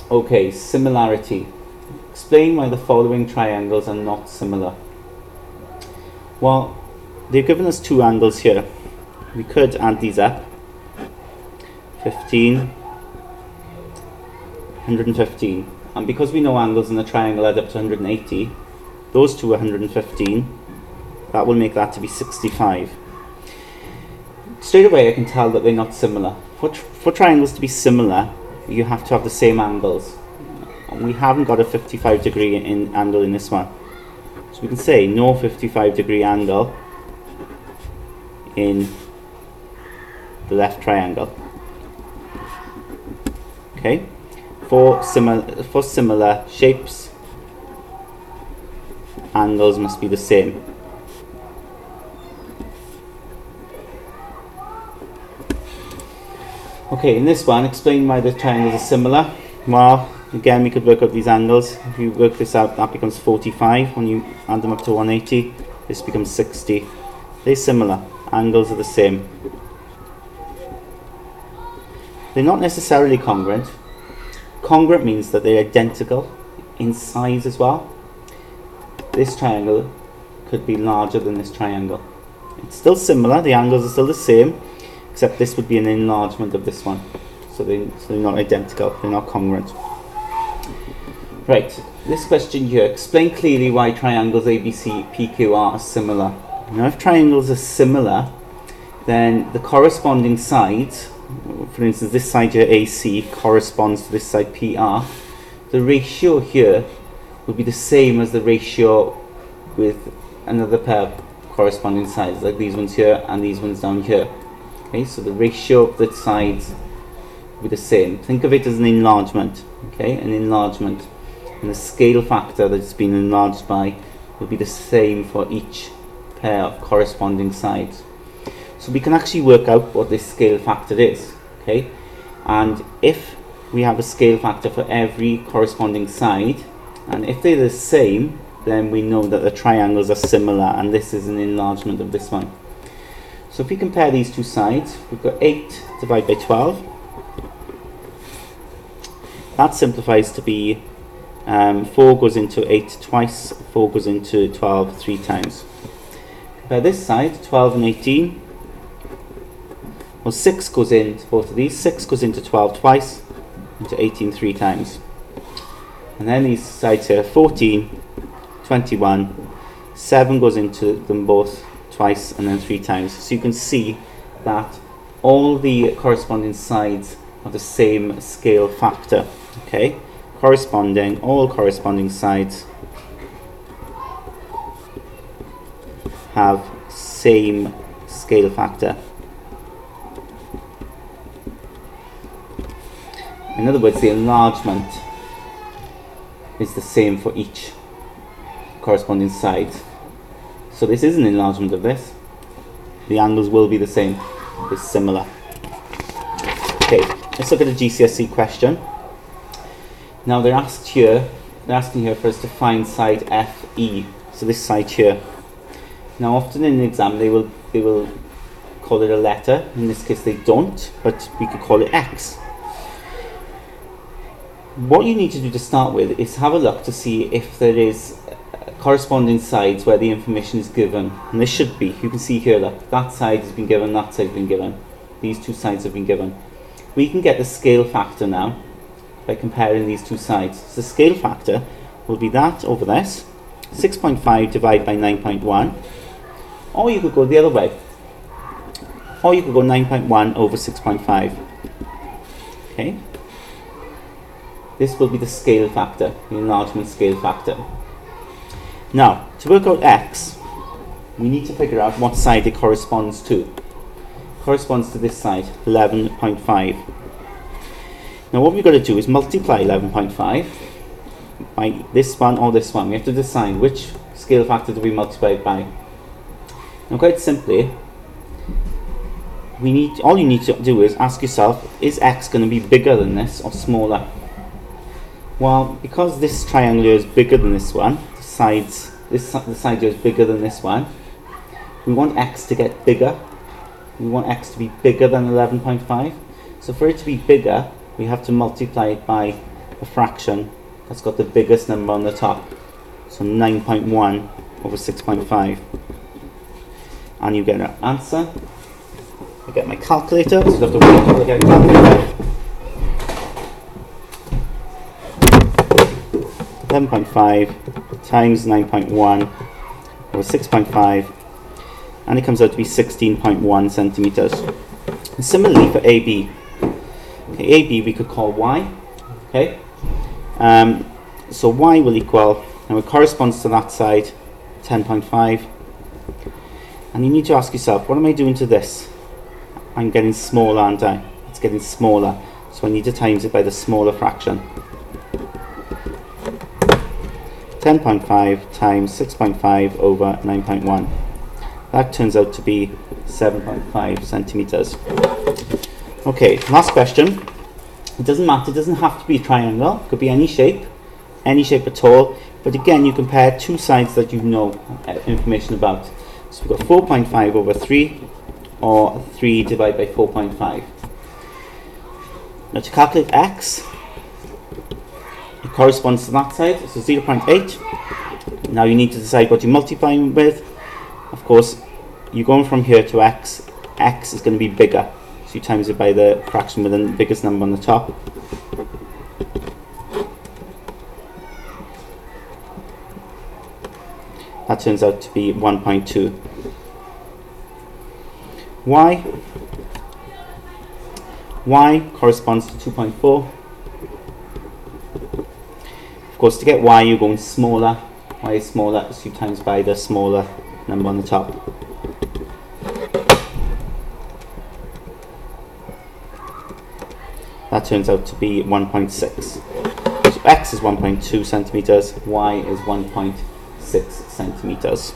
Okay, similarity. Explain why the following triangles are not similar. Well, they've given us two angles here. We could add these up. 15, 115. And because we know angles in a triangle add up to 180, those two are 115. That will make that to be 65. Straight away I can tell that they're not similar. For triangles to be similar, you have to have the same angles. And we haven't got a 55 degree angle in this one. So we can say no 55 degree angle in the left triangle. Okay? For similar shapes, angles must be the same. Okay, in this one, explain why the triangles are similar. Well, again, we could work out these angles. If you work this out, that becomes 45. When you add them up to 180, this becomes 60. They're similar. Angles are the same. They're not necessarily congruent. Congruent means that they're identical in size as well. This triangle could be larger than this triangle. It's still similar. The angles are still the same, except this would be an enlargement of this one. So they're not identical, they're not congruent. Right, this question here, explain clearly why triangles ABC, PQR are similar. Now if triangles are similar, then the corresponding sides, for instance this side here AC corresponds to this side PR, the ratio here would be the same as the ratio with another pair of corresponding sides, like these ones here and these ones down here. Okay, so the ratio of the sides will be the same. Think of it as an enlargement. Okay, an enlargement. And the scale factor that's been enlarged by will be the same for each pair of corresponding sides. So we can actually work out what this scale factor is. Okay, and if we have a scale factor for every corresponding side, and if they're the same, then we know that the triangles are similar, and this is an enlargement of this one. So if we compare these two sides, we've got 8 divided by 12. That simplifies to be 4 goes into 8 twice, 4 goes into 12 3 times. Compare this side, 12 and 18. Well, 6 goes into both of these. 6 goes into 12 twice, into 18 3 times. And then these sides here, 14, 21. 7 goes into them both twice and then 3 times. So you can see that all the corresponding sides have the same scale factor. Okay, all corresponding sides have same scale factor. In other words, the enlargement is the same for each corresponding side. So this is an enlargement of this. The angles will be the same. It's similar. Okay, let's look at a GCSE question. Now they're asking here for us to find side FE. So this side here. Now often in the exam they will call it a letter. In this case they don't, but we could call it X. What you need to do to start with is have a look to see if there is corresponding sides where the information is given, and there should be. You can see here, look, that side has been given, that side has been given, these two sides have been given. We can get the scale factor now by comparing these two sides. So the scale factor will be that over this, 6.5 divided by 9.1, or you could go the other way, or you could go 9.1 over 6.5. Okay, this will be the scale factor, the enlargement scale factor. Now, to work out X, we need to figure out what side it corresponds to. It corresponds to this side, 11.5. Now what we've got to do is multiply 11.5 by this one or this one. We have to decide which scale factor do we multiply it by. Now quite simply, all you need to do is ask yourself, is X going to be bigger than this or smaller? Well, because this triangle here is bigger than this one, the side here is bigger than this one, we want X to get bigger. We want X to be bigger than 11.5. So for it to be bigger, we have to multiply it by a fraction that's got the biggest number on the top. So 9.1 over 6.5. And you get an answer. I get my calculator, so you have to wait until I get a calculator. 11.5 times 9.1 over 6.5, and it comes out to be 16.1 centimeters. And similarly for AB. Okay, AB we could call Y. Okay, so Y will equal, and it corresponds to that side, 10.5. And you need to ask yourself, what am I doing to this? I'm getting smaller, aren't I? It's getting smaller, so I need to times it by the smaller fraction. 10.5 times 6.5 over 9.1. That turns out to be 7.5 centimeters. Okay, last question. It doesn't matter, it doesn't have to be a triangle, it could be any shape at all. But again, you compare two sides that you know information about. So we've got 4.5 over 3, or 3 divided by 4.5. Now to calculate x, it corresponds to that side, so 0.8. Now you need to decide what you're multiplying with. Of course, you're going from here to x. X is going to be bigger, so you times it by the fraction with the biggest number on the top. That turns out to be 1.2. Y corresponds to 2.4. Of course, to get y, you're going smaller. Y is smaller, so you times by the smaller number on the top. That turns out to be 1.6. So x is 1.2 centimeters, y is 1.6 centimeters.